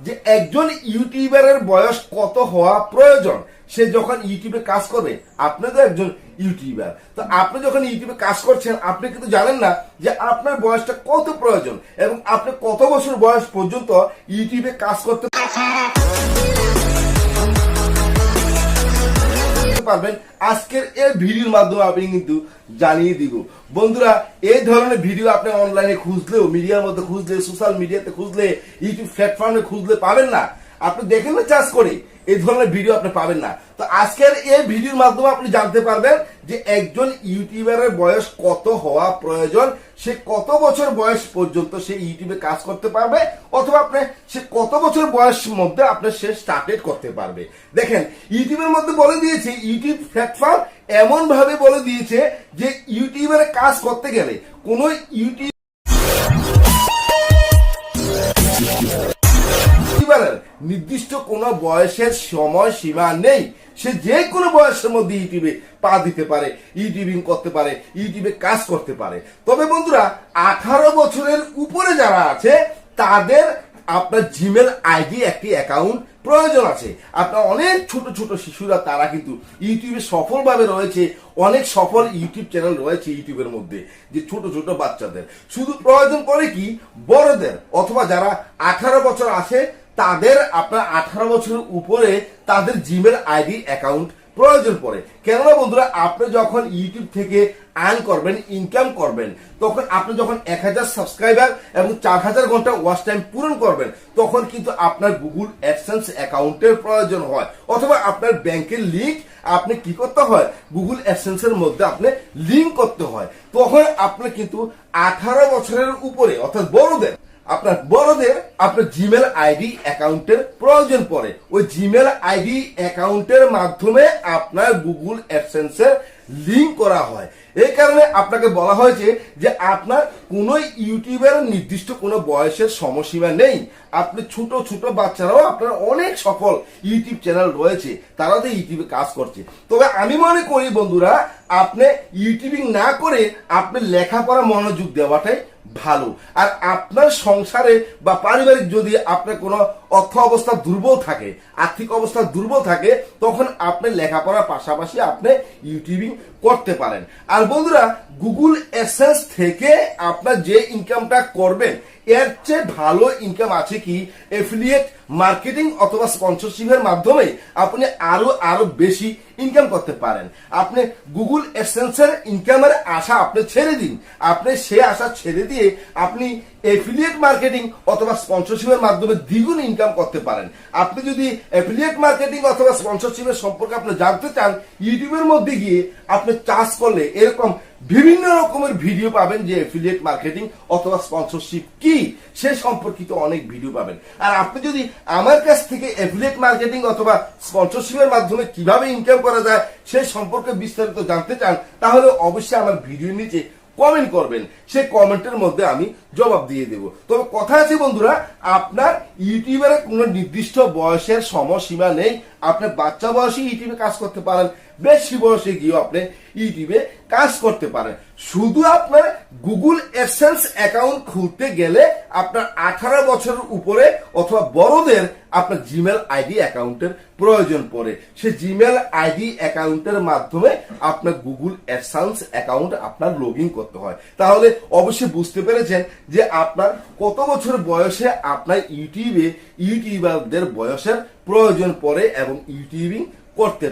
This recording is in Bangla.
যে একজন ইউটিউবারের বয়স কত হওয়া প্রয়োজন সে যখন ইউটিউবে কাজ করবে। আপনি তো একজন ইউটিউবার, তো আপনি যখন ইউটিউবে কাজ করছেন আপনি কিন্তু জানেন না যে আপনার বয়সটা কত প্রয়োজন এবং আপনি কত বছর বয়স পর্যন্ত ইউটিউবে কাজ করতে পারবেন। আজকের এই ভিডিওর মাধ্যমে আমি কিন্তু জানিয়ে দিব। বন্ধুরা, এই ধরনের ভিডিও আপনি অনলাইনে খুঁজলেও, মিডিয়ার মধ্যে খুঁজলে, সোশ্যাল মিডিয়াতে খুঁজলে, ইউটিউব প্ল্যাটফর্মে খুঁজলে পাবেন না। আপনি দেখেন না চার্জ করে, এই ধরনের ভিডিও আপনি পাবেন না। তো আজকের এই ভিডিওর মাধ্যমে আপনি জানতে পারবেন যে একজন ইউটিউবারের বয়স কত হওয়া প্রয়োজন, সে কত বছর বয়স পর্যন্ত সে ইউটিউবে কাজ করতে পারবে, অথবা আপনি সে কত বছর বয়সের মধ্যে আপনি সে স্টার্টেড করতে পারবে। দেখেন, ইউটিউবের মধ্যে বলে দিয়েছে, ইউটিউব প্ল্যাটফর্ম এমন ভাবে বলে দিয়েছে যে ইউটিউবের কাজ করতে গেলে কোন ইউটিউবারের নির্দিষ্ট কোনো বয়সের সময় সীমা নেই। সে যে কোনো বয়সের মধ্যে ইউটিউবে পা দিতে পারে, ইউটিউবিং করতে পারে, ইউটিউবে কাজ করতে পারে। তবে বন্ধুরা, 18 বছরের উপরে যারা আছে তাদের আপনার জিমেল আইডি একটি অ্যাকাউন্ট প্রয়োজন আছে। আপনার অনেক ছোট ছোট শিশুরা তারা কিন্তু ইউটিউবে সফলভাবে রয়েছে, অনেক সফল ইউটিউব চ্যানেল রয়েছে ইউটিউবের মধ্যে, যে ছোট ছোট বাচ্চাদের শুধু প্রয়োজন করে কি বড়দের, অথবা যারা 18 বছর আছে তাদের আপনার 18 বছরের উপরে তাদের জিমেল আইডি অ্যাকাউন্ট প্রয়োজন পড়ে। কেননা বন্ধুরা, আপনি যখন ইউটিউব থেকে আর্ন করবেন, ইনকাম করবেন, তখন আপনি যখন 1000 সাবস্ক্রাইবার এবং 4000 ঘন্টা ওয়াচ টাইম পূরণ করবেন, তখন কিন্তু আপনার গুগল অ্যাডসেন্স অ্যাকাউন্টের প্রয়োজন হয়, অথবা আপনার ব্যাংকের লিংক আপনি কি করতে হয়, গুগল অ্যাডসেন্সের মধ্যে আপনি লিংক করতে হয়। তখন আপনি কিন্তু 18 বছরের উপরে অর্থাৎ বড়দের আপনার জিমেল আইডি অ্যাকাউন্টের প্রয়োজন পড়ে। ওই জিমেল আইডি অ্যাকাউন্টের মাধ্যমে আপনার গুগল অ্যাডসেন্সের লিংক করা হয়। এই কারণে আপনাকে বলা হয়েছে যে আপনার কোন ইউটিউবের নির্দিষ্ট কোনো বয়সের সময়সীমা নেই। আপনি ছোট ছোট বাচ্চারাও আপনার অনেক সফল ইউটিউব চ্যানেল রয়েছে, তারা তো ইউটিউবে কাজ করছে। তবে আমি মনে করি বন্ধুরা, আপনি ইউটিউবিং না করে আপনি লেখাপড়া মনোযোগ দেওয়াটাই ভালো। আর আপনার সংসারে বা পারিবারিক যদি আপনার কোনো অর্থ অবস্থা দুর্বল থাকে, আর্থিক অবস্থা দুর্বল থাকে, তখন আপনি লেখাপড়ার পাশাপাশি আপনি ইউটিউবিং করতে পারেন। আর বন্ধুরা, গুগল অ্যাডসেন্স থেকে আপনার যে ইনকামটা করবেন, এর চেয়ে ভালো ইনকাম আছে কি এফিলিয়েট মার্কেটিং অথবা স্পন্সরশিপের মাধ্যমে আপনি আরো বেশি ইনকাম করতে পারেন। আপনি গুগল অ্যাডসেন্সের ইনকামের আশা আপনি ছেড়ে দিন, আপনি সে আশা ছেড়ে দিয়ে আপনি এফিলিয়েট মার্কেটিং অথবা স্পন্সরশিপের মাধ্যমে দ্বিগুণ ইনকাম করতে পারেন। আপনি যদি এফিলিয়েট মার্কেটিং অথবা স্পন্সরশিপের সম্পর্কে আপনি জানতে চান, ইউটিউবের মধ্যে গিয়ে আপনি চার্জ করলে এরকম বিভিন্ন রকমের ভিডিও পাবেন যে এফিলিয়েট মার্কেটিং অথবা স্পন্সরশিপ কি সে সম্পর্কিত অনেক ভিডিও পাবেন। আর আপনি যদি আমার কাছ থেকে এফিলিয়েট মার্কেটিং অথবা স্পন্সরশিপের মাধ্যমে কিভাবে ইনকাম করা যায় সে সম্পর্কে বিস্তারিত জানতে চান, তাহলে অবশ্যই আমার ভিডিওর নিচে কমেন্ট করবেন, সে কমেন্টের মধ্যে আমি জবাব দিয়ে দেব। তবে কথা আছে বন্ধুরা, আপনার ইউটিউবের কোনো নির্দিষ্ট বয়সের সময়সীমা নেই। আপনি বাচ্চা বয়সে ইউটিউবে কাজ করতে পারেন, বেশি বয়সে গিয়েও আপনি ইউটিউবে কাজ করতে পারেন। শুধু আপনার গুগল অ্যাডসেন্স অ্যাকাউন্ট খুলতে গেলে আপনার 18 বছরের উপরে অথবা বড়দের আপনার জিমেল আইডি অ্যাকাউন্টের প্রয়োজন পড়ে। সে জিমেল আইডি অ্যাকাউন্টের মাধ্যমে আপনার গুগল অ্যাডসেন্স অ্যাকাউন্ট আপনার লগ ইন করতে হয়। তাহলে অবশ্যই বুঝতে পেরেছেন যে আপনার কত বছর বয়সে আপনার ইউটিউবারদের বয়সের প্রয়োজন পড়ে এবং ইউটিউবিং করতে